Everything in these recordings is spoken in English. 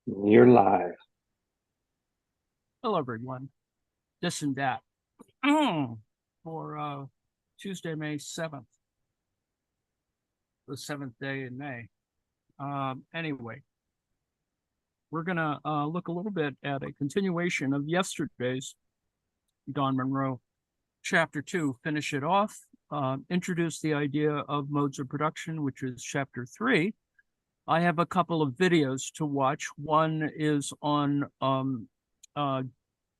You're live. Hello, everyone. This and that for Tuesday, May 7th, the seventh day in May. Anyway, we're going to look a little bit at a continuation of yesterday's Don Monroe Chapter 2, finish it off, introduce the idea of modes of production, which is Chapter 3. I have a couple of videos to watch. One is on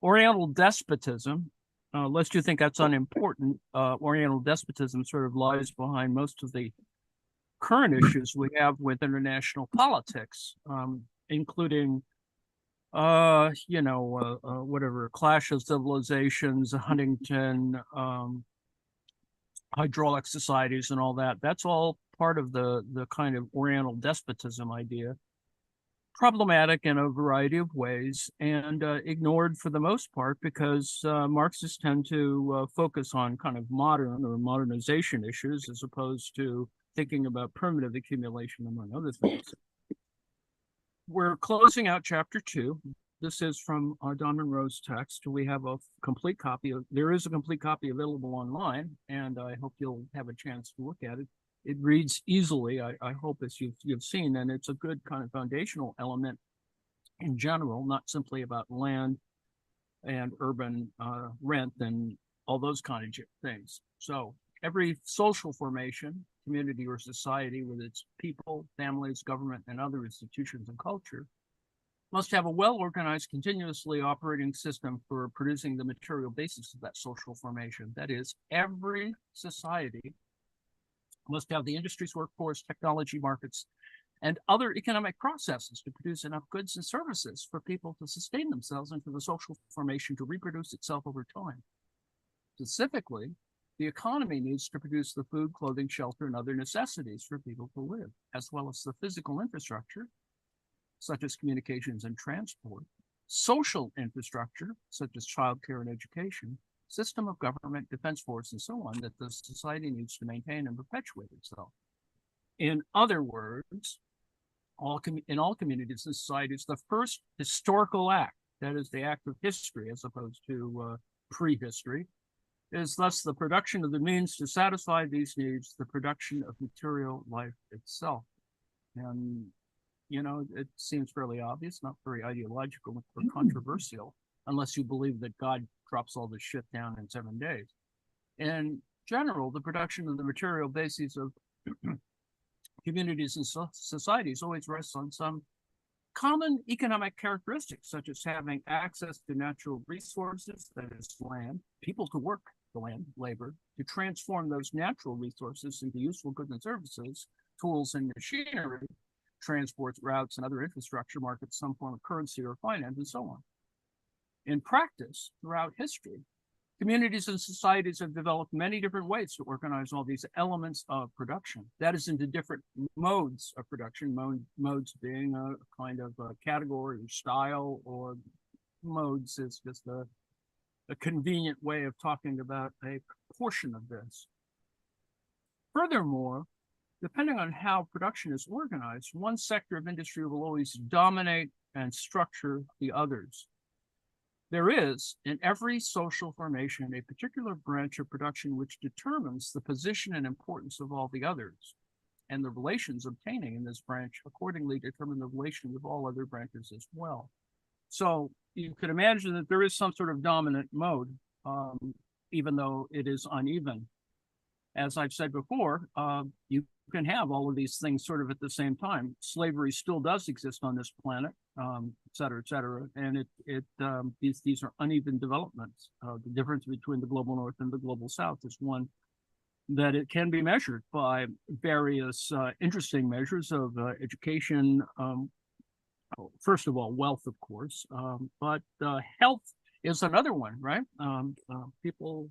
Oriental despotism. Lest you think that's unimportant, Oriental despotism sort of lies behind most of the current issues we have with international politics, including, whatever, Clash of Civilizations, Huntington, hydraulic societies, and all that. That's all part of the kind of Oriental despotism idea. Problematic in a variety of ways and ignored for the most part because Marxists tend to focus on kind of modern or modernization issues as opposed to thinking about primitive accumulation, among other things. We're closing out Chapter 2. This is from Don Monroe's text. We have a complete copy. There is a complete copy available online, and I hope you'll have a chance to look at it. It reads easily, I hope, as you've seen, and it's a good kind of foundational element in general, not simply about land and urban rent and all those kind of things. So every social formation, community or society with its people, families, government, and other institutions and culture must have a well-organized, continuously operating system for producing the material basis of that social formation. That is, every society must have the industries, workforce, technology, markets, and other economic processes to produce enough goods and services for people to sustain themselves and for the social formation to reproduce itself over time. Specifically, the economy needs to produce the food, clothing, shelter, and other necessities for people to live, as well as the physical infrastructure, such as communications and transport, social infrastructure, such as childcare and education, system of government, defense force, and so on, that the society needs to maintain and perpetuate itself. In other words, in all communities and societies, the first historical act, that is the act of history as opposed to prehistory, is thus the production of the means to satisfy these needs, the production of material life itself. And, it seems fairly obvious, not very ideological or controversial, unless you believe that God drops all this shit down in 7 days. In general, the production of the material bases of communities and societies always rests on some common economic characteristics, such as having access to natural resources, that is land, people to work the land, labor, to transform those natural resources into useful goods and services, tools and machinery, transports, routes, and other infrastructure, markets, some form of currency or finance, and so on. In practice, throughout history, communities and societies have developed many different ways to organize all these elements of production. That is, into different modes of production, modes being a kind of a category or style, or modes is just a convenient way of talking about a portion of this. Furthermore, depending on how production is organized, one sector of industry will always dominate and structure the others. There is, in every social formation, a particular branch of production which determines the position and importance of all the others, and the relations obtaining in this branch accordingly determine the relations of all other branches as well. So you could imagine that there is some sort of dominant mode, even though it is uneven. As I've said before, you can have all of these things sort of at the same time. Slavery still does exist on this planet, et cetera, and these are uneven developments. The difference between the global north and the global south is one that it can be measured by various interesting measures of education. First of all, wealth, of course, but health is another one, right? People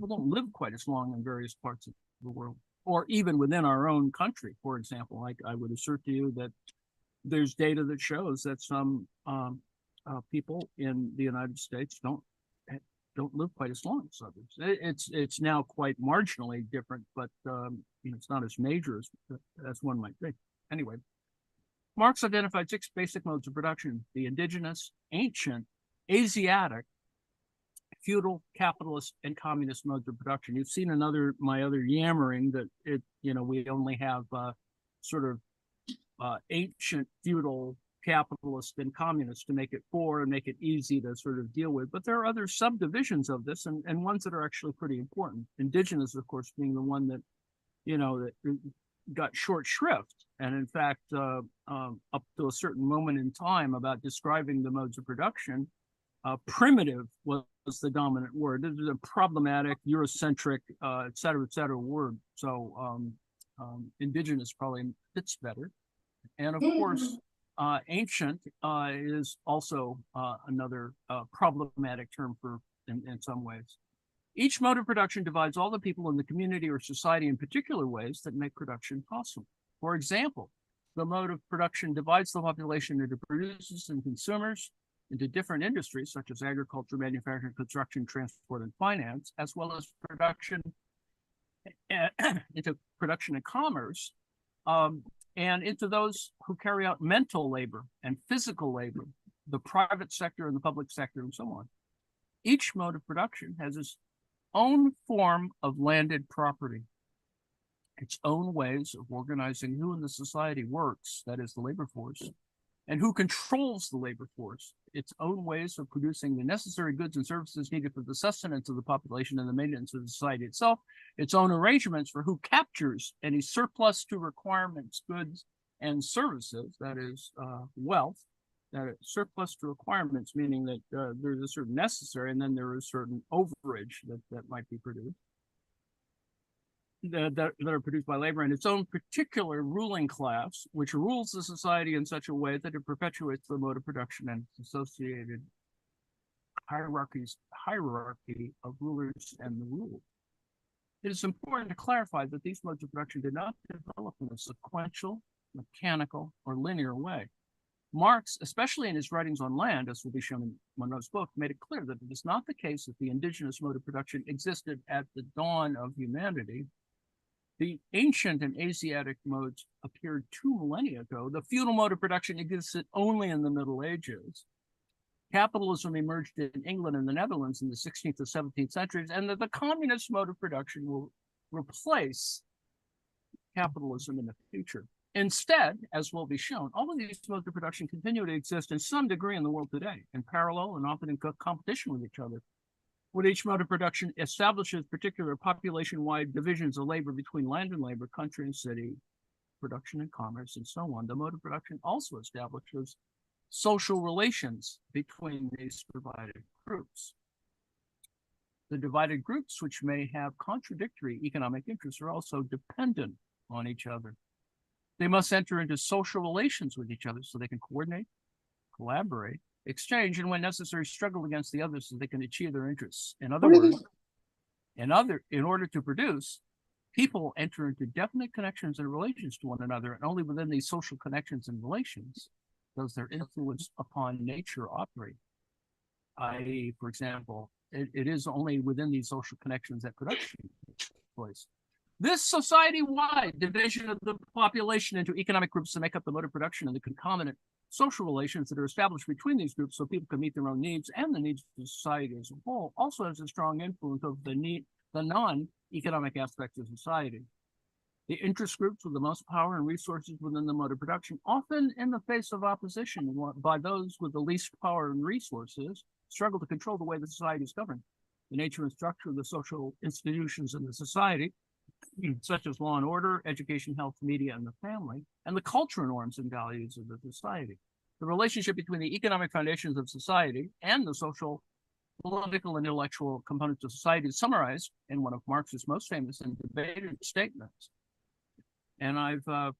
don't live quite as long in various parts of the world, or even within our own country. For example, I would assert to you that there's data that shows that some people in the United States don't live quite as long as others. It's now quite marginally different, but it's not as major as one might think. Anyway, Marx identified 6 basic modes of production: the indigenous, ancient, Asiatic, feudal, capitalist, and communist modes of production. You've seen my other yammering that we only have sort of ancient, feudal, capitalist, and communist to make it 4 and make it easy to sort of deal with. But there are other subdivisions of this, and ones that are actually pretty important. Indigenous, of course, being the one that that got short shrift, and in fact, up to a certain moment in time about describing the modes of production, primitive was the dominant word. This is a problematic, Eurocentric, et cetera, word. So indigenous probably fits better. And of course, ancient is also another problematic term in some ways. Each mode of production divides all the people in the community or society in particular ways that make production possible. For example, the mode of production divides the population into producers and consumers, into different industries such as agriculture, manufacturing, construction, transport, and finance, as well as into production and commerce, and into those who carry out mental labor and physical labor, the private sector and the public sector, and so on. Each mode of production has its own form of landed property, its own ways of organizing who in the society works, that is the labor force, and who controls the labor force, its own ways of producing the necessary goods and services needed for the sustenance of the population and the maintenance of the society itself, its own arrangements for who captures any surplus to requirements, goods, and services, that is wealth, that surplus to requirements, meaning that there's a certain necessary, and then there is certain overage that might be produced, that are produced by labor, and its own particular ruling class, which rules the society in such a way that it perpetuates the mode of production and its associated hierarchy of rulers and the ruled. It is important to clarify that these modes of production did not develop in a sequential, mechanical, or linear way. Marx, especially in his writings on land, as will be shown in Monroe's book, made it clear that it is not the case that the indigenous mode of production existed at the dawn of humanity. The ancient and Asiatic modes appeared 2 millennia ago. The feudal mode of production existed only in the Middle Ages. Capitalism emerged in England and the Netherlands in the 16th and 17th centuries, and that the communist mode of production will replace capitalism in the future. Instead, as will be shown, all of these modes of production continue to exist in some degree in the world today, in parallel and often in competition with each other. With each mode of production establishes particular population-wide divisions of labor between land and labor, country and city, production and commerce, and so on. The mode of production also establishes social relations between these divided groups. The divided groups, which may have contradictory economic interests, are also dependent on each other. They must enter into social relations with each other so they can coordinate, collaborate, exchange, and when necessary, struggle against the others so they can achieve their interests. In other words, in order to produce, people enter into definite connections and relations to one another, and only within these social connections and relations does their influence upon nature operate. I.e., for example, it is only within these social connections that production takes place. This society-wide division of the population into economic groups to make up the mode of production and the concomitant social relations that are established between these groups so people can meet their own needs and the needs of society as a whole also has a strong influence over the non-economic aspects of society. The interest groups with the most power and resources within the mode of production, often in the face of opposition by those with the least power and resources, struggle to control the way the society is governed. The nature and structure of the social institutions in the society, such as law and order, education, health, media, and the family, and the cultural norms and values of the society. The relationship between the economic foundations of society and the social, political, and intellectual components of society is summarized in one of Marx's most famous and debated statements. And I've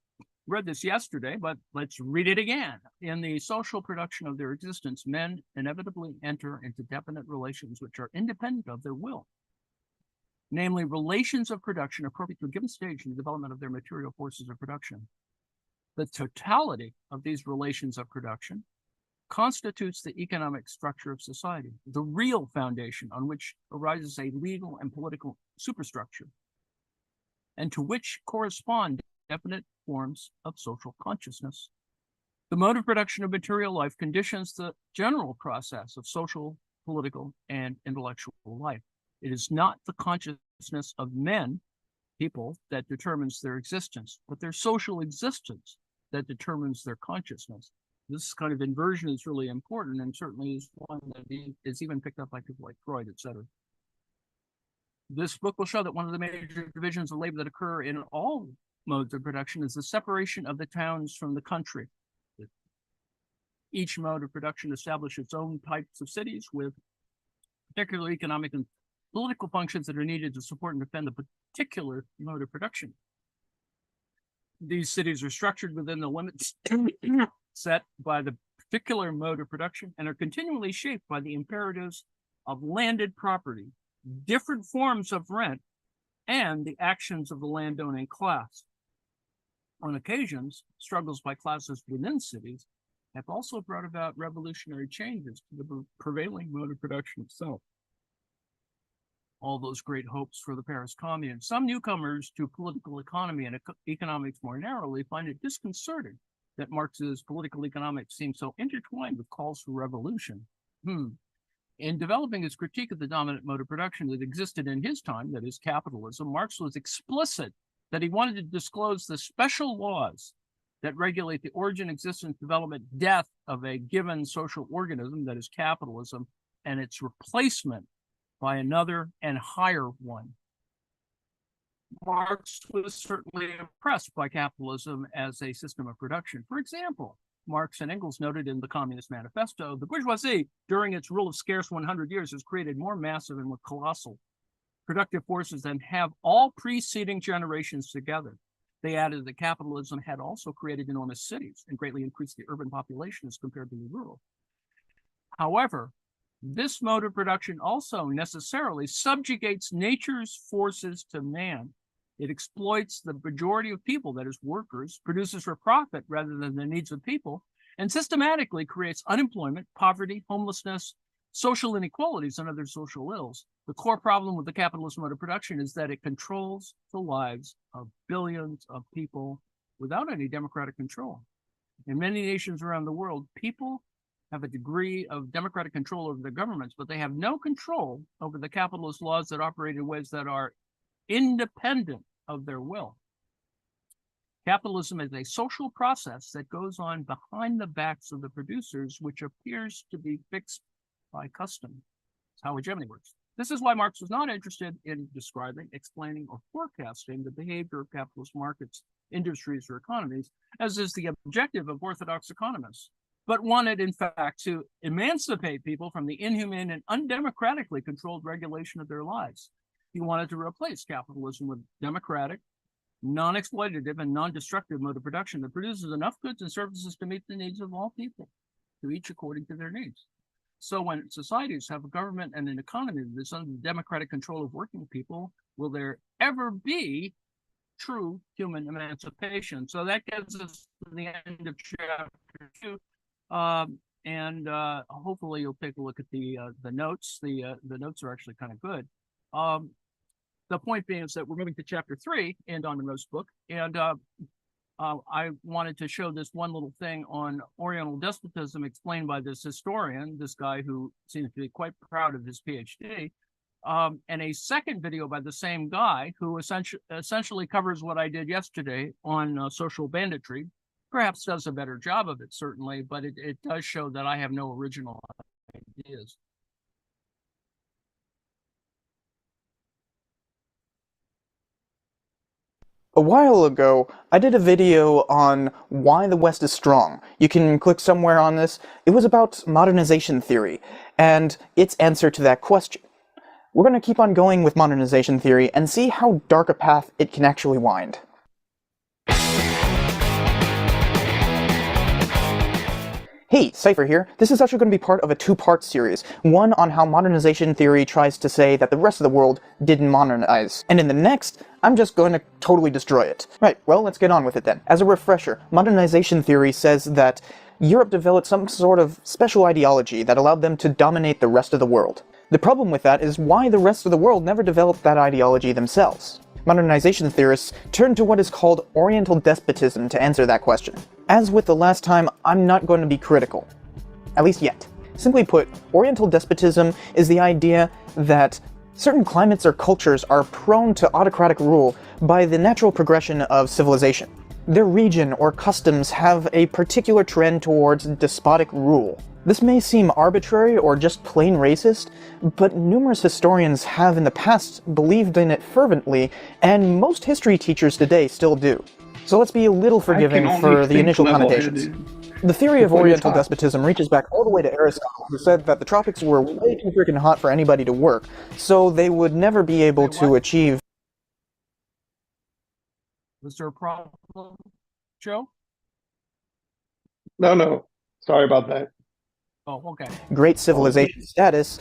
read this yesterday, but let's read it again. In the social production of their existence, men inevitably enter into definite relations which are independent of their will, namely relations of production appropriate to a given stage in the development of their material forces of production. The totality of these relations of production constitutes the economic structure of society, the real foundation on which arises a legal and political superstructure, and to which correspond definite forms of social consciousness. The mode of production of material life conditions the general process of social, political, and intellectual life. It is not the consciousness of men, people, that determines their existence, but their social existence that determines their consciousness. This kind of inversion is really important, and certainly is one that is even picked up by people like Freud, etc. This book will show that one of the major divisions of labor that occur in all modes of production is the separation of the towns from the country. Each mode of production establishes its own types of cities with particular economic and political functions that are needed to support and defend the particular mode of production. These cities are structured within the limits set by the particular mode of production and are continually shaped by the imperatives of landed property, different forms of rent, and the actions of the landowning class. On occasions, struggles by classes within cities have also brought about revolutionary changes to the prevailing mode of production itself. All those great hopes for the Paris Commune. Some newcomers to political economy and economics more narrowly find it disconcerting that Marx's political economics seems so intertwined with calls for revolution. In developing his critique of the dominant mode of production that existed in his time, that is capitalism, Marx was explicit that he wanted to disclose the special laws that regulate the origin, existence, development, death of a given social organism, that is capitalism, and its replacement by another and higher one. Marx was certainly impressed by capitalism as a system of production. For example, Marx and Engels noted in the Communist Manifesto, the bourgeoisie, during its rule of scarce 100 years, has created more massive and more colossal productive forces than have all preceding generations together. They added that capitalism had also created enormous cities and greatly increased the urban population as compared to the rural. However, this mode of production also necessarily subjugates nature's forces to man. It exploits the majority of people, that is workers, produces for profit rather than the needs of people, and systematically creates unemployment, poverty, homelessness, social inequalities, and other social ills. The core problem with the capitalist mode of production is that it controls the lives of billions of people without any democratic control. In many nations around the world, people have a degree of democratic control over their governments, but they have no control over the capitalist laws that operate in ways that are independent of their will. Capitalism is a social process that goes on behind the backs of the producers, which appears to be fixed by custom. That's how hegemony works. This is why Marx was not interested in describing, explaining, or forecasting the behavior of capitalist markets, industries, or economies, as is the objective of orthodox economists, but wanted, in fact, to emancipate people from the inhumane and undemocratically controlled regulation of their lives. He wanted to replace capitalism with democratic, non-exploitative, and non-destructive mode of production that produces enough goods and services to meet the needs of all people, to each according to their needs. So when societies have a government and an economy that's under the democratic control of working people, will there ever be true human emancipation? So that gets us to the end of chapter 2. And hopefully you'll take a look at the notes. The notes are actually kind of good. The point being is that we're moving to chapter 3 in Don Monroe's book, and I wanted to show this one little thing on Oriental despotism explained by this historian, this guy who seems to be quite proud of his PhD, and a second video by the same guy who essentially covers what I did yesterday on social banditry. Perhaps does a better job of it, certainly, but it does show that I have no original ideas. A while ago, I did a video on why the West is strong. You can click somewhere on this. It was about modernization theory, and its answer to that question. We're going to keep on going with modernization theory and see how dark a path it can actually wind. Hey, Cypher here. This is actually going to be part of a two-part series. One on how modernization theory tries to say that the rest of the world didn't modernize. And in the next, I'm just going to totally destroy it. Right, well, let's get on with it then. As a refresher, modernization theory says that Europe developed some sort of special ideology that allowed them to dominate the rest of the world. The problem with that is why the rest of the world never developed that ideology themselves. Modernization theorists turn to what is called Oriental despotism to answer that question. As with the last time, I'm not going to be critical. At least yet. Simply put, Oriental despotism is the idea that certain climates or cultures are prone to autocratic rule by the natural progression of civilization. Their region or customs have a particular trend towards despotic rule. This may seem arbitrary or just plain racist, but numerous historians have in the past believed in it fervently, and most history teachers today still do. So let's be a little forgiving for the initial connotations. The theory of Oriental despotism reaches back all the way to Aristotle, who said that the tropics were way too freaking hot for anybody to work, so they would never be able to achieve... Was there a problem, Joe? No. Sorry about that. Oh, okay. Great civilization status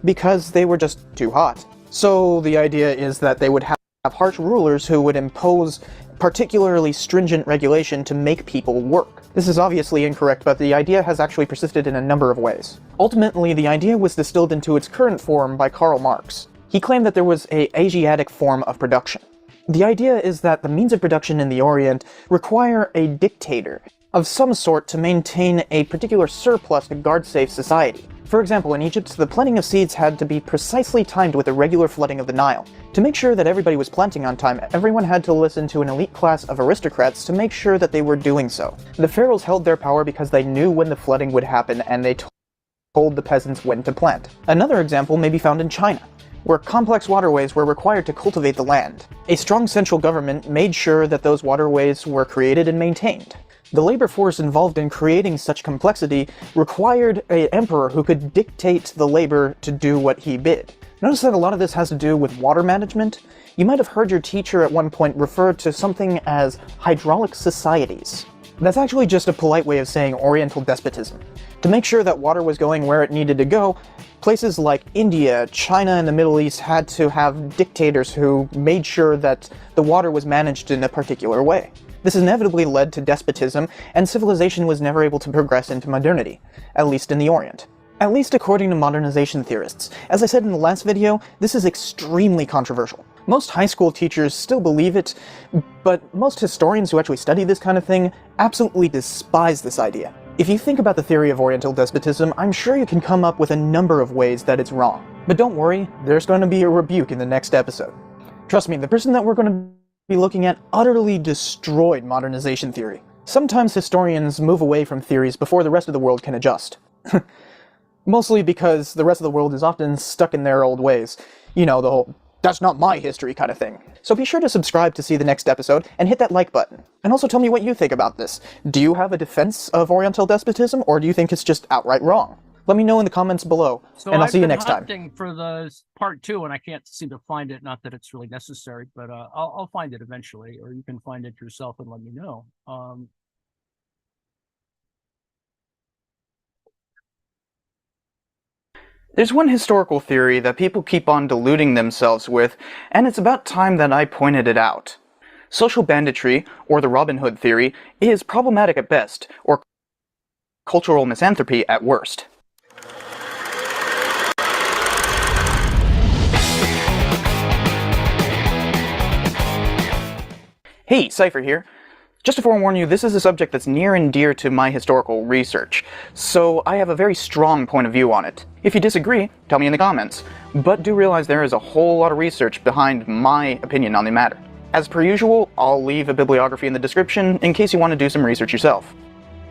because they were just too hot. So the idea is that they would have harsh rulers who would impose particularly stringent regulation to make people work. This is obviously incorrect, but the idea has actually persisted in a number of ways. Ultimately, the idea was distilled into its current form by Karl Marx. He claimed that there was an Asiatic form of production. The idea is that the means of production in the Orient require a dictator of some sort to maintain a particular surplus to guard safe society. For example, in Egypt, the planting of seeds had to be precisely timed with the regular flooding of the Nile. To make sure that everybody was planting on time, everyone had to listen to an elite class of aristocrats to make sure that they were doing so. The pharaohs held their power because they knew when the flooding would happen and they told the peasants when to plant. Another example may be found in China, where complex waterways were required to cultivate the land. A strong central government made sure that those waterways were created and maintained. The labor force involved in creating such complexity required an emperor who could dictate the labor to do what he bid. Notice that a lot of this has to do with water management. You might have heard your teacher at one point refer to something as hydraulic societies. That's actually just a polite way of saying Oriental despotism. To make sure that water was going where it needed to go, places like India, China, and the Middle East had to have dictators who made sure that the water was managed in a particular way. This inevitably led to despotism, and civilization was never able to progress into modernity, at least in the Orient. At least according to modernization theorists. As I said in the last video, this is extremely controversial. Most high school teachers still believe it, but most historians who actually study this kind of thing absolutely despise this idea. If you think about the theory of Oriental despotism, I'm sure you can come up with a number of ways that it's wrong. But don't worry, there's going to be a rebuke in the next episode. Trust me, the person that we're going to be looking at utterly destroyed modernization theory. Sometimes historians move away from theories before the rest of the world can adjust. Mostly because the rest of the world is often stuck in their old ways. You know, the whole, that's not my history kind of thing. So be sure to subscribe to see the next episode, and hit that like button. And also tell me what you think about this. Do you have a defense of Oriental despotism, or do you think it's just outright wrong? Let me know in the comments below, and I'll see you next time. I've been hunting for the part 2, and I can't seem to find it. Not that it's really necessary, but I'll find it eventually, or you can find it yourself and let me know. There's one historical theory that people keep on deluding themselves with, and it's about time that I pointed it out. Social banditry, or the Robin Hood theory, is problematic at best, or cultural misanthropy at worst. Hey, Cypher here. Just to forewarn you, this is a subject that's near and dear to my historical research, so I have a very strong point of view on it. If you disagree, tell me in the comments, but do realize there is a whole lot of research behind my opinion on the matter. As per usual, I'll leave a bibliography in the description in case you want to do some research yourself.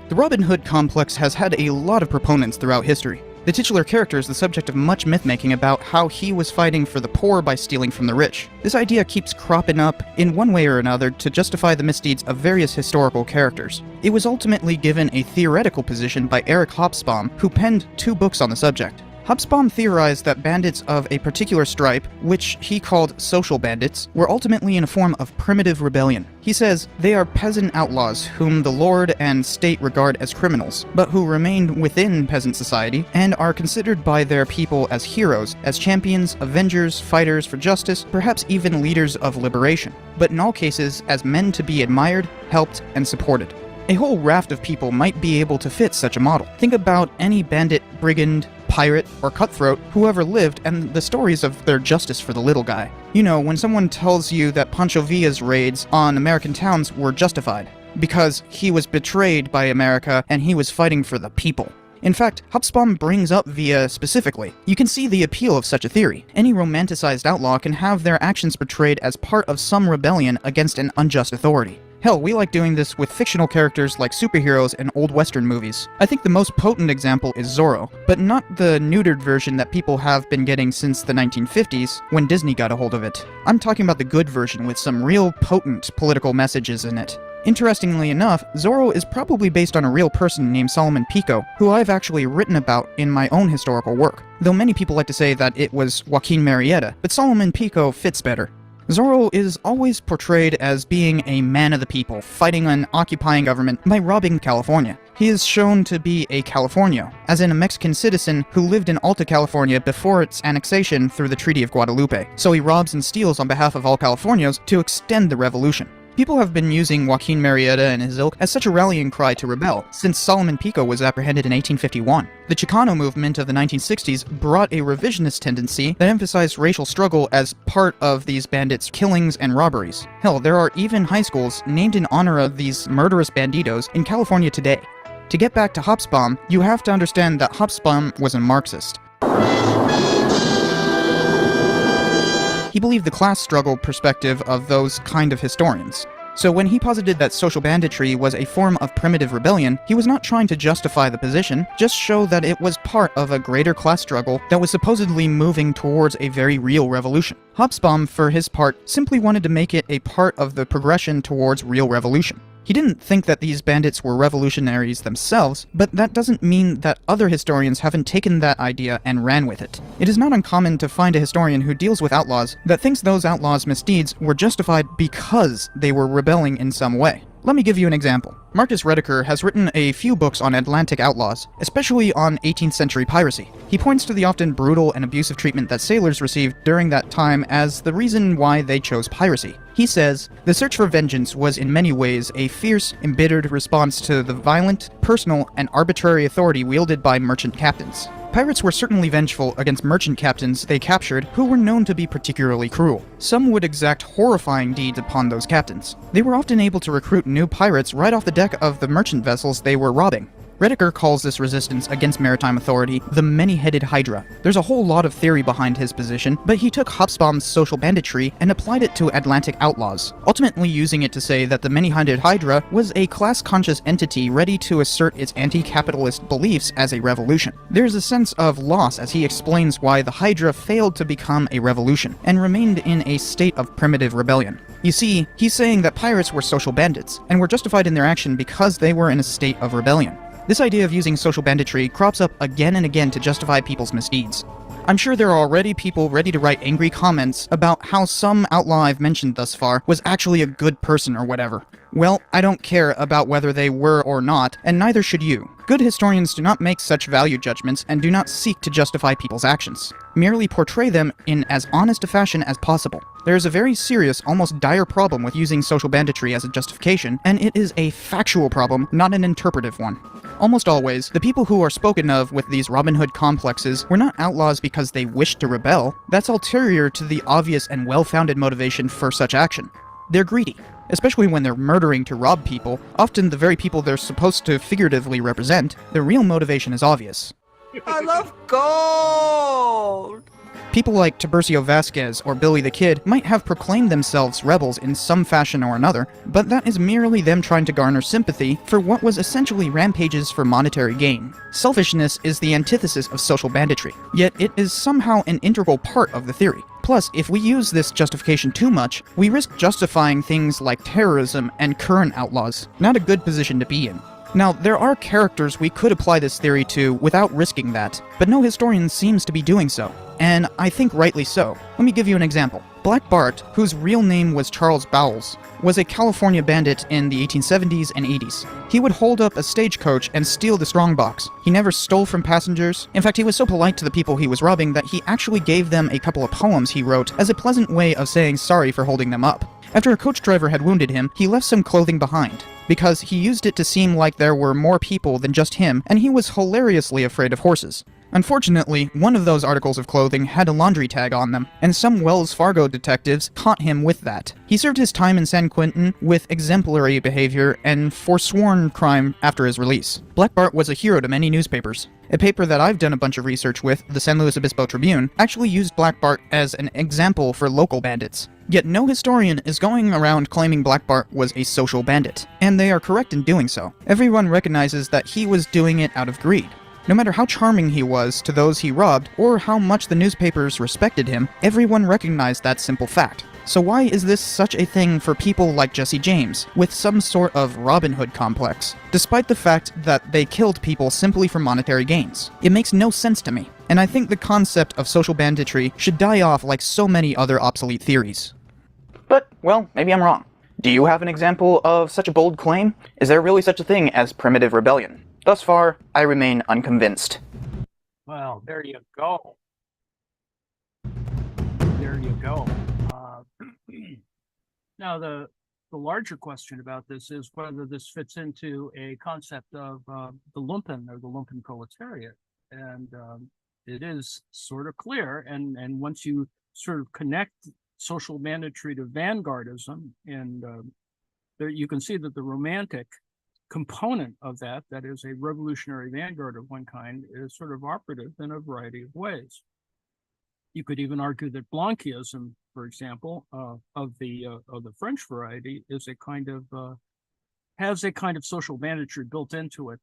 The Robin Hood complex has had a lot of proponents throughout history. The titular character is the subject of much myth-making about how he was fighting for the poor by stealing from the rich. This idea keeps cropping up in one way or another to justify the misdeeds of various historical characters. It was ultimately given a theoretical position by Eric Hobsbawm, who penned 2 books on the subject. Hobsbawm theorized that bandits of a particular stripe, which he called social bandits, were ultimately in a form of primitive rebellion. He says they are peasant outlaws whom the lord and state regard as criminals, but who remain within peasant society and are considered by their people as heroes, as champions, avengers, fighters for justice, perhaps even leaders of liberation, but in all cases as men to be admired, helped, and supported. A whole raft of people might be able to fit such a model. Think about any bandit, brigand, pirate, or cutthroat who ever lived, and the stories of their justice for the little guy. You know, when someone tells you that Pancho Villa's raids on American towns were justified, because he was betrayed by America and he was fighting for the people. In fact, Hobsbawm brings up Villa specifically. You can see the appeal of such a theory. Any romanticized outlaw can have their actions portrayed as part of some rebellion against an unjust authority. Hell, we like doing this with fictional characters like superheroes in old Western movies. I think the most potent example is Zorro, but not the neutered version that people have been getting since the 1950s, when Disney got a hold of it. I'm talking about the good version with some real potent political messages in it. Interestingly enough, Zorro is probably based on a real person named Solomon Pico, who I've actually written about in my own historical work, though many people like to say that it was Joaquin Murrieta, but Solomon Pico fits better. Zorro is always portrayed as being a man of the people, fighting an occupying government by robbing California. He is shown to be a Californio, as in a Mexican citizen who lived in Alta California before its annexation through the Treaty of Guadalupe, so he robs and steals on behalf of all Californios to extend the revolution. People have been using Joaquin Murrieta and his ilk as such a rallying cry to rebel since Solomon Pico was apprehended in 1851. The Chicano movement of the 1960s brought a revisionist tendency that emphasized racial struggle as part of these bandits' killings and robberies. Hell, there are even high schools named in honor of these murderous banditos in California today. To get back to Hobsbawm, you have to understand that Hobsbawm was a Marxist. He believed the class struggle perspective of those kind of historians. So when he posited that social banditry was a form of primitive rebellion, he was not trying to justify the position, just show that it was part of a greater class struggle that was supposedly moving towards a very real revolution. Hobsbawm, for his part, simply wanted to make it a part of the progression towards real revolution. He didn't think that these bandits were revolutionaries themselves, but that doesn't mean that other historians haven't taken that idea and ran with it. It is not uncommon to find a historian who deals with outlaws that thinks those outlaws' misdeeds were justified because they were rebelling in some way. Let me give you an example. Marcus Rediker has written a few books on Atlantic outlaws, especially on 18th century piracy. He points to the often brutal and abusive treatment that sailors received during that time as the reason why they chose piracy. He says, "The search for vengeance was in many ways a fierce, embittered response to the violent, personal, and arbitrary authority wielded by merchant captains. Pirates were certainly vengeful against merchant captains they captured who were known to be particularly cruel. Some would exact horrifying deeds upon those captains. They were often able to recruit new pirates right off the deck of the merchant vessels they were robbing." Rediker calls this resistance against maritime authority the many-headed hydra. There's a whole lot of theory behind his position, but he took Hobsbawm's social banditry and applied it to Atlantic outlaws, ultimately using it to say that the many-headed hydra was a class-conscious entity ready to assert its anti-capitalist beliefs as a revolution. There's a sense of loss as he explains why the hydra failed to become a revolution, and remained in a state of primitive rebellion. You see, he's saying that pirates were social bandits, and were justified in their action because they were in a state of rebellion. This idea of using social banditry crops up again and again to justify people's misdeeds. I'm sure there are already people ready to write angry comments about how some outlaw I've mentioned thus far was actually a good person or whatever. Well, I don't care about whether they were or not, and neither should you. Good historians do not make such value judgments and do not seek to justify people's actions. Merely portray them in as honest a fashion as possible. There is a very serious, almost dire problem with using social banditry as a justification, and it is a factual problem, not an interpretive one. Almost always, the people who are spoken of with these Robin Hood complexes were not outlaws because they wished to rebel. That's ulterior to the obvious and well-founded motivation for such action. They're greedy, especially when they're murdering to rob people, often the very people they're supposed to figuratively represent. Their real motivation is obvious. I love gold! People like Tiburcio Vasquez or Billy the Kid might have proclaimed themselves rebels in some fashion or another, but that is merely them trying to garner sympathy for what was essentially rampages for monetary gain. Selfishness is the antithesis of social banditry, yet it is somehow an integral part of the theory. Plus, if we use this justification too much, we risk justifying things like terrorism and current outlaws. Not a good position to be in. Now, there are characters we could apply this theory to without risking that, but no historian seems to be doing so, and I think rightly so. Let me give you an example. Black Bart, whose real name was Charles Bowles, was a California bandit in the 1870s and 80s. He would hold up a stagecoach and steal the strongbox. He never stole from passengers. In fact, he was so polite to the people he was robbing that he actually gave them a couple of poems he wrote as a pleasant way of saying sorry for holding them up. After a coach driver had wounded him, he left some clothing behind, because he used it to seem like there were more people than just him, and he was hilariously afraid of horses. Unfortunately, one of those articles of clothing had a laundry tag on them, and some Wells Fargo detectives caught him with that. He served his time in San Quentin with exemplary behavior and forsworn crime after his release. Black Bart was a hero to many newspapers. A paper that I've done a bunch of research with, the San Luis Obispo Tribune, actually used Black Bart as an example for local bandits. Yet no historian is going around claiming Black Bart was a social bandit, and they are correct in doing so. Everyone recognizes that he was doing it out of greed. No matter how charming he was to those he robbed, or how much the newspapers respected him, everyone recognized that simple fact. So why is this such a thing for people like Jesse James, with some sort of Robin Hood complex, despite the fact that they killed people simply for monetary gains? It makes no sense to me, and I think the concept of social banditry should die off like so many other obsolete theories. But, well, maybe I'm wrong. Do you have an example of such a bold claim? Is there really such a thing as primitive rebellion? Thus far, I remain unconvinced. Well, there you go. There you go. Now, the larger question about this is whether this fits into a concept of the lumpen or the lumpen proletariat. And it is sort of clear. And once you sort of connect social banditry to vanguardism, and there you can see that the romantic component of that is a revolutionary vanguard of one kind, is sort of operative in a variety of ways. You could even argue that Blanquism, for example, of the French variety, is a kind of has a kind of social banditry built into it,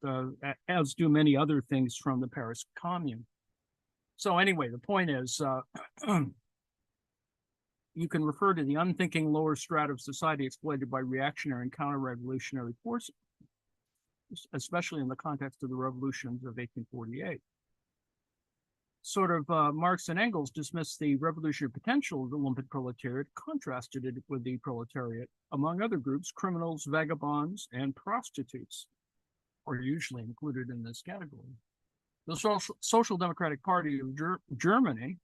as do many other things from the Paris Commune. So anyway, the point is, you can refer to the unthinking lower strata of society exploited by reactionary and counter-revolutionary forces, especially in the context of the revolutions of 1848. Sort of Marx and Engels dismissed the revolutionary potential of the lumpen proletariat, contrasted it with the proletariat. Among other groups, criminals, vagabonds, and prostitutes are usually included in this category. The Social Democratic Party of Germany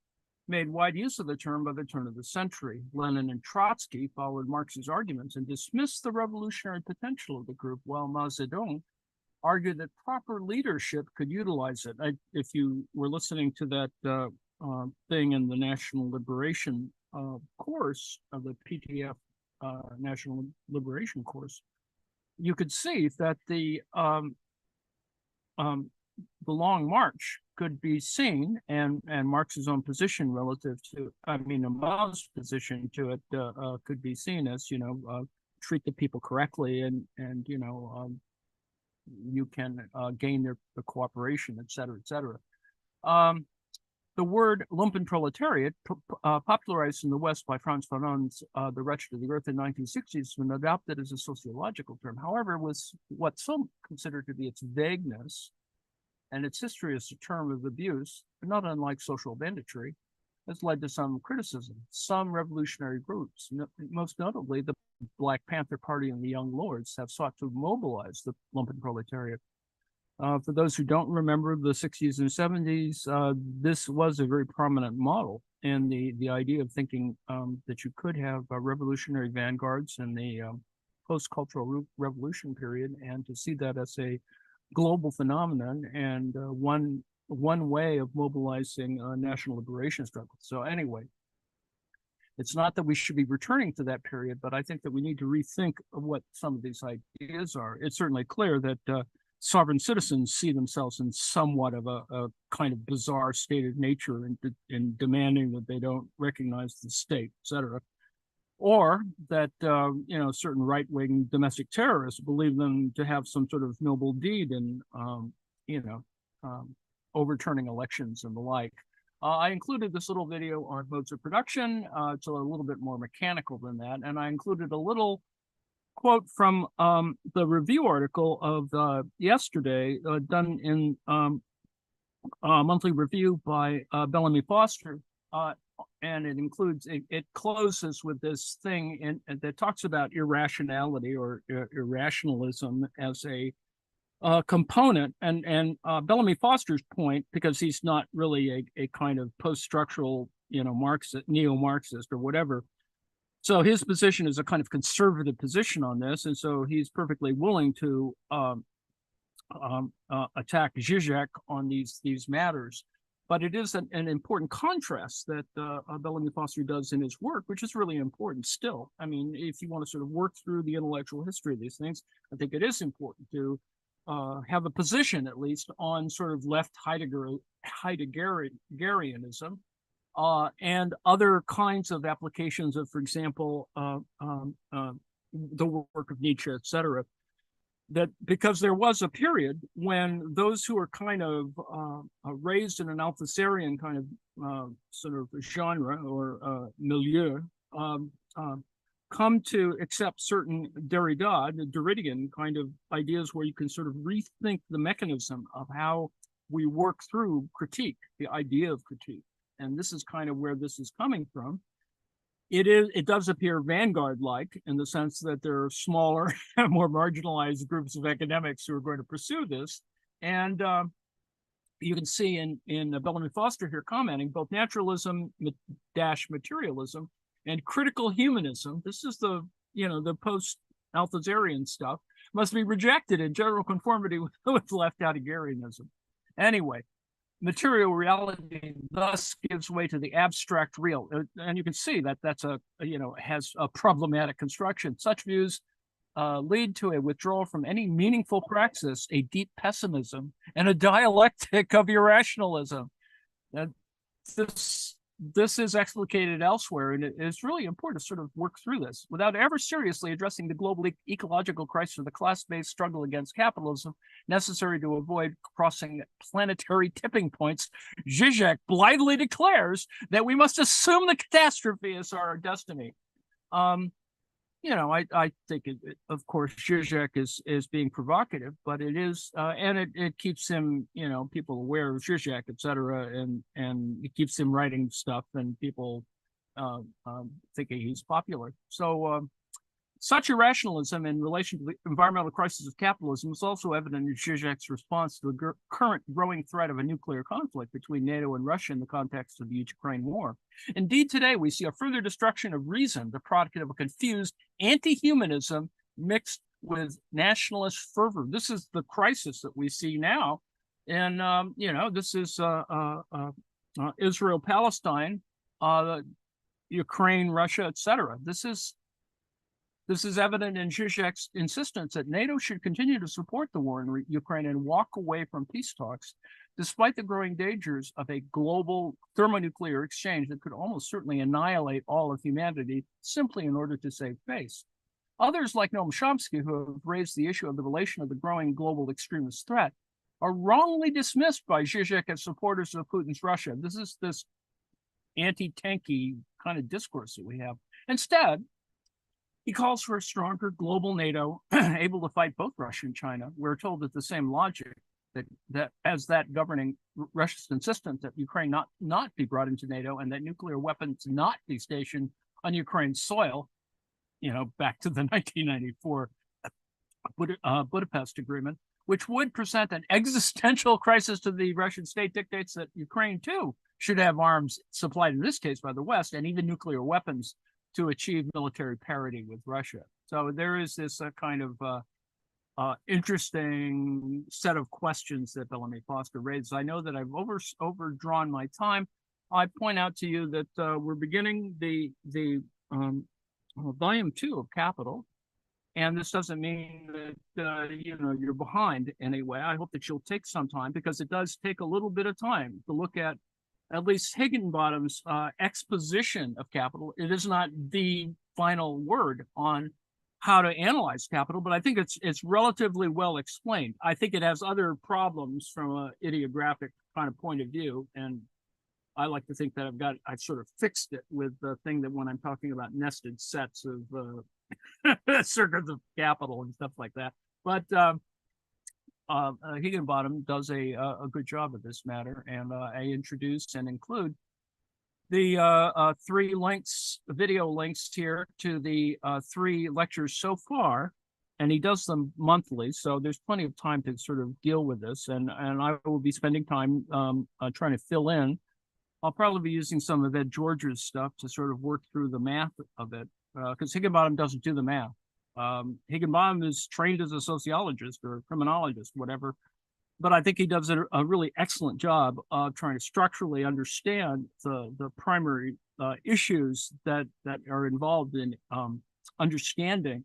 made wide use of the term by the turn of the century. Lenin and Trotsky followed Marx's arguments and dismissed the revolutionary potential of the group, while Mao Zedong argued that proper leadership could utilize it. If you were listening to that thing in the National Liberation course of the PTF National Liberation course, you could see that the Long March could be seen, and Marx's own position relative to, Mao's position to it could be seen as, treat the people correctly, and you can gain their cooperation, et cetera, et cetera. The word lumpen proletariat, popularized in the West by Franz Fanon's The Wretched of the Earth in 1960s, has been adopted as a sociological term. However, with what some consider to be its vagueness and its history as a term of abuse, not unlike social banditry, has led to some criticism. Some revolutionary groups, most notably the Black Panther Party and the Young Lords, have sought to mobilize the lumpen proletariat. For those who don't remember the 60s and 70s, this was a very prominent model in the idea of thinking that you could have revolutionary vanguards in the post-cultural revolution period, and to see that as a global phenomenon and one way of mobilizing national liberation struggle. So anyway, it's not that we should be returning to that period, but I think that we need to rethink what some of these ideas are. It's certainly clear that sovereign citizens see themselves in somewhat of a kind of bizarre state of nature in demanding that they don't recognize the state, et cetera. Or that, certain right-wing domestic terrorists believe them to have some sort of noble deed in, overturning elections and the like. I included this little video on modes of production. It's a little bit more mechanical than that. And I included a little quote from the review article of yesterday, done in a monthly review by Bellamy Foster. And it includes, it closes with this thing that talks about irrationality or irrationalism as a component, and Bellamy Foster's point, because he's not really a kind of post-structural, Marxist, neo-Marxist or whatever. So his position is a kind of conservative position on this, and so he's perfectly willing to attack Zizek on these matters. but it is an important contrast that Bellamy Foster does in his work, which is really important still. I mean, if you want to sort of work through the intellectual history of these things, I think it is important to have a position, at least, on sort of left Heideggerianism and other kinds of applications of, for example, the work of Nietzsche, et cetera. That because there was a period when those who were kind of raised in an Althusserian kind of sort of genre or milieu come to accept certain Derridian kind of ideas where you can sort of rethink the mechanism of how we work through critique, the idea of critique. And this is kind of where this is coming from. It does appear vanguard-like in the sense that there are smaller, more marginalized groups of academics who are going to pursue this. And you can see in Bellamy Foster here commenting, both naturalism dash materialism and critical humanism. This is the post-Althusserian stuff must be rejected in general conformity with left Heideggerianism. Anyway, material reality thus gives way to the abstract real, and you can see that that's has a problematic construction. Such views lead to a withdrawal from any meaningful praxis, a deep pessimism, and a dialectic of irrationalism. And this is explicated elsewhere, and it's really important to sort of work through this without ever seriously addressing the global ecological crisis of the class-based struggle against capitalism necessary to avoid crossing planetary tipping points. Zizek blithely declares that we must assume the catastrophe is our destiny. I think, of course, Zizek is being provocative, but it is, and it keeps him, people aware of Zizek, et cetera, and it keeps him writing stuff and people thinking he's popular. So such irrationalism in relation to the environmental crisis of capitalism is also evident in Zizek's response to the current growing threat of a nuclear conflict between NATO and Russia in the context of the Ukraine war. Indeed, today we see a further destruction of reason, the product of a confused anti-humanism mixed with nationalist fervor. This is the crisis that we see now. And, this is Israel, Palestine, Ukraine, Russia, et cetera. This is evident in Zizek's insistence that NATO should continue to support the war in Ukraine and walk away from peace talks, despite the growing dangers of a global thermonuclear exchange that could almost certainly annihilate all of humanity simply in order to save face. Others, like Noam Chomsky, who have raised the issue of the relation of the growing global extremist threat, are wrongly dismissed by Zizek as supporters of Putin's Russia. This is this anti-tanky kind of discourse that we have. Instead, he calls for a stronger global NATO able to fight both Russia and China. We're told that the same logic that as that governing Russia's insistence that Ukraine not be brought into NATO and that nuclear weapons not be stationed on Ukraine's soil, back to the 1994 Budapest Agreement, which would present an existential crisis to the Russian state, dictates that Ukraine too should have arms supplied, in this case by the West, and even nuclear weapons to achieve military parity with Russia. So there is this kind of interesting set of questions that Bellamy Foster raises. I know that I've overdrawn my time. I point out to you that we're beginning the volume 2 of Capital, and this doesn't mean that you're behind anyway. I hope that you'll take some time, because it does take a little bit of time to look at least Higginbotham's exposition of Capital. It is not the final word on how to analyze Capital, but I think it's relatively well explained. I think it has other problems from an ideographic kind of point of view, and I like to think that I've sort of fixed it with the thing that when I'm talking about nested sets of circuits of Capital and stuff like that. But Higginbottom does a good job of this matter, and I introduce and include the 3 links, video links here to the 3 lectures so far, and he does them monthly, so there's plenty of time to sort of deal with this, and I will be spending time trying to fill in. I'll probably be using some of Ed George's stuff to sort of work through the math of it, because Higginbottom doesn't do the math. Higginbottom is trained as a sociologist or a criminologist, whatever, but I think he does a really excellent job of trying to structurally understand the primary issues that are involved in understanding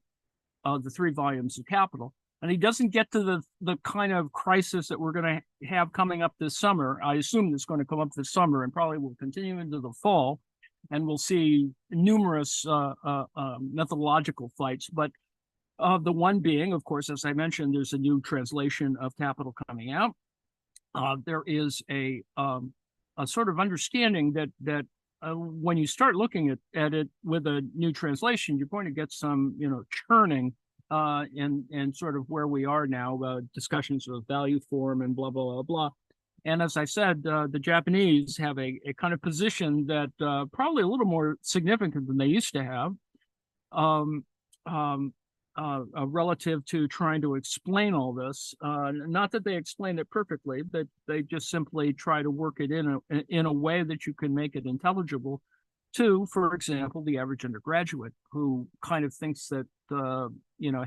the 3 volumes of Capital. And he doesn't get to the kind of crisis that we're going to have coming up this summer. I assume it's going to come up this summer and probably will continue into the fall, and we'll see numerous methodological fights. But the one being, of course, as I mentioned, there's a new translation of Capital coming out. There is a sort of understanding that when you start looking at it with a new translation, you're going to get some, churning in sort of where we are now, discussions of value form and blah, blah, blah, blah. And as I said, the Japanese have a kind of position that probably a little more significant than they used to have. Relative to trying to explain all this. Not that they explain it perfectly, but they just simply try to work it in a way that you can make it intelligible to, for example, the average undergraduate who kind of thinks that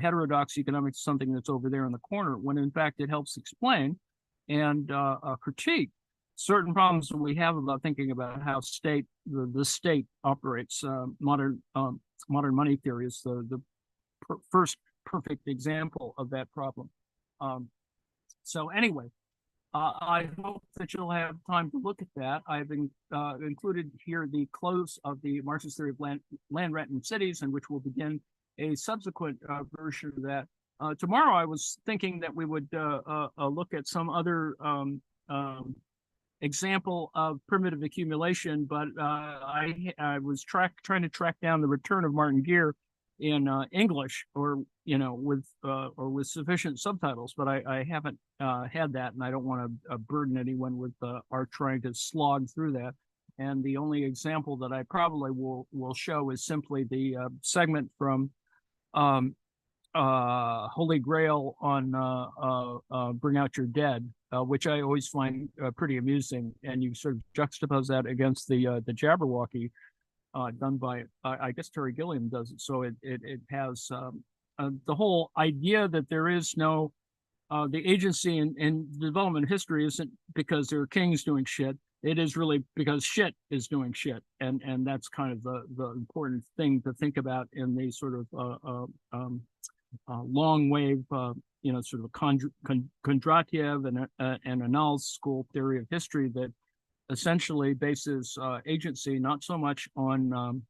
heterodox economics is something that's over there in the corner, when in fact it helps explain and critique certain problems that we have about thinking about how the state operates. Modern money theory is the first perfect example of that problem. So anyway, I hope that you'll have time to look at that. I've included here the close of the Marxist theory of land rent in cities, and which will begin a subsequent version of that. Tomorrow, I was thinking that we would look at some other example of primitive accumulation, but I was trying to track down the return of Martin Gere in English, or with sufficient subtitles, but I haven't had that, and I don't want to burden anyone with our trying to slog through that. And the only example that I probably will show is simply the segment from Holy Grail on Bring Out Your Dead, which I always find pretty amusing, and you sort of juxtapose that against the Jabberwocky done by, I guess Terry Gilliam does it. So it has the whole idea that there is no, the agency in development history isn't because there are kings doing shit. It is really because shit is doing shit. And that's kind of the important thing to think about in the sort of long wave, sort of Kondratiev and Annal's school theory of history that essentially bases agency not so much on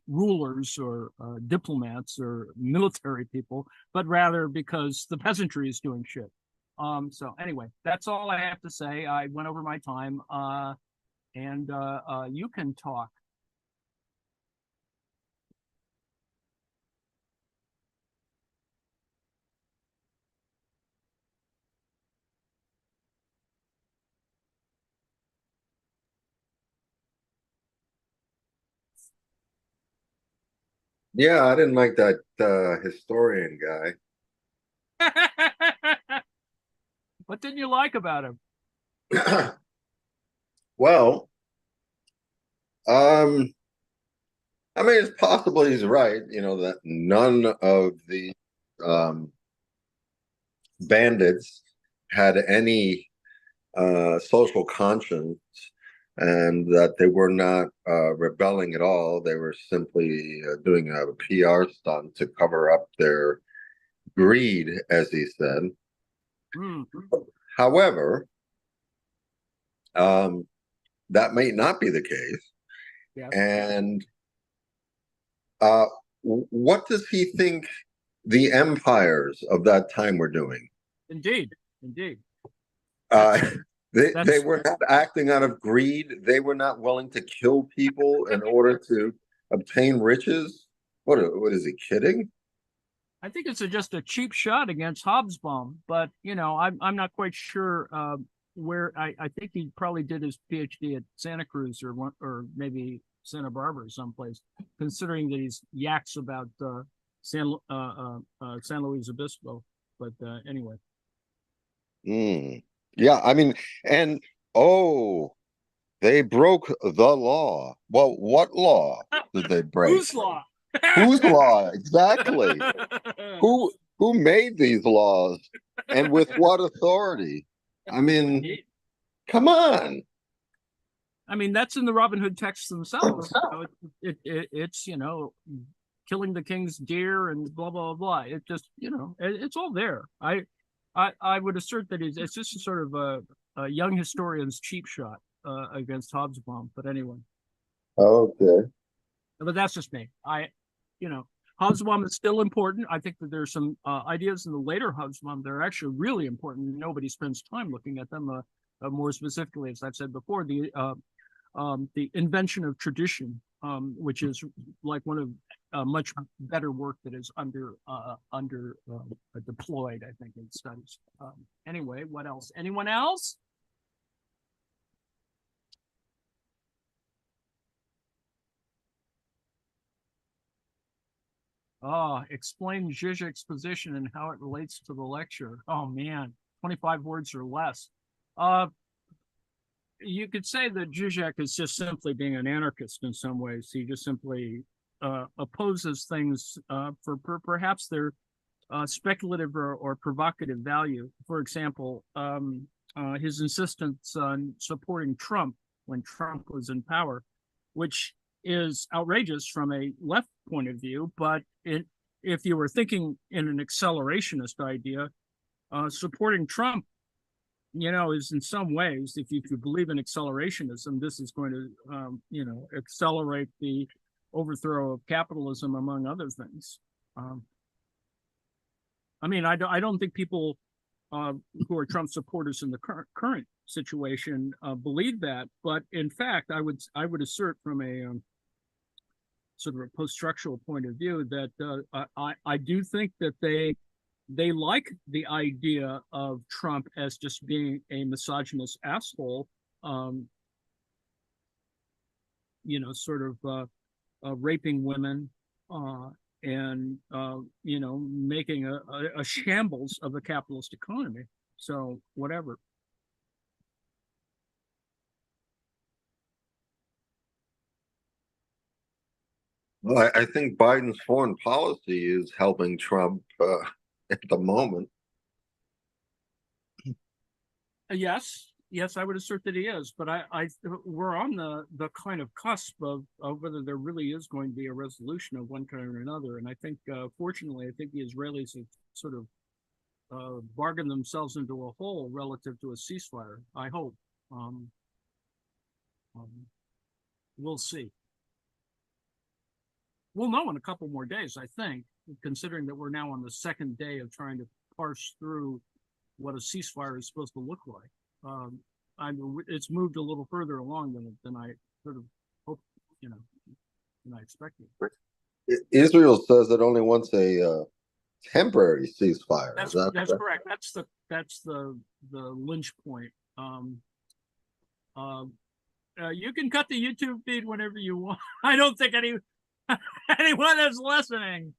rulers or diplomats or military people, but rather because the peasantry is doing shit. So anyway, that's all I have to say. I went over my time, and you can talk. Yeah, I didn't like that historian guy. What didn't you like about him? Well, I mean, it's possible he's right, that none of the bandits had any social conscience, and that they were not rebelling at all. They were simply doing a PR stunt to cover up their greed, as he said. Mm-hmm. However, that may not be the case. Yeah. And what does he think the empires of that time were doing? Indeed, indeed. They were not acting out of greed. They were not willing to kill people in order to obtain riches. What is he kidding? I think it's just a cheap shot against Hobsbawm, but I'm not quite sure where. I think he probably did his PhD at Santa Cruz or maybe Santa Barbara or someplace, considering that he's yaks about San Luis Obispo. But anyway. Yeah, I mean, and they broke the law. Well, what law did they break? Whose law? Whose law? Exactly. Who made these laws, and with what authority? I mean, come on. I mean, that's in the Robin Hood texts themselves. It's killing the king's deer and blah blah blah. It just it's all there. I would assert that it's just a sort of a young historian's cheap shot against Hobsbawm. But anyway, Okay. but that's just me. Hobsbawm is still important. I think that there's some ideas in the later Hobsbawm that are actually really important. Nobody spends time looking at them. More specifically, as I've said before, the invention of tradition, which is like one of much better work that is under deployed, I think, in studies. Anyway, what else? Anyone else? Explain Zizek's position and how it relates to the lecture. Oh man, 25 words or less. You could say that Zizek is just simply being an anarchist in some ways. He just simply opposes things for perhaps their speculative or provocative value. For example, his insistence on supporting Trump when Trump was in power, which is outrageous from a left point of view, but if you were thinking in an accelerationist idea, supporting Trump, is in some ways, if you believe in accelerationism, this is going to, accelerate the overthrow of capitalism, among other things. I mean, I don't think people who are Trump supporters in the current situation believe that, but in fact, I would assert from a sort of a post-structural point of view that I do think that they like the idea of Trump as just being a misogynist asshole, sort of raping women and making a shambles of the capitalist economy. So whatever. Well, I think Biden's foreign policy is helping Trump at the moment. Yes, I would assert that he is, but we're on the kind of cusp of whether there really is going to be a resolution of one kind or another. And I think, fortunately, I think the Israelis have sort of bargained themselves into a hole relative to a ceasefire. I hope. We'll see. We'll know in a couple more days, I think, considering that we're now on the second day of trying to parse through what a ceasefire is supposed to look like. It's moved a little further along than I sort of hoped, than I expected. Israel says it only wants a temporary ceasefire. That's correct. That's the lynch point. You can cut the YouTube feed whenever you want. I don't think anyone is listening.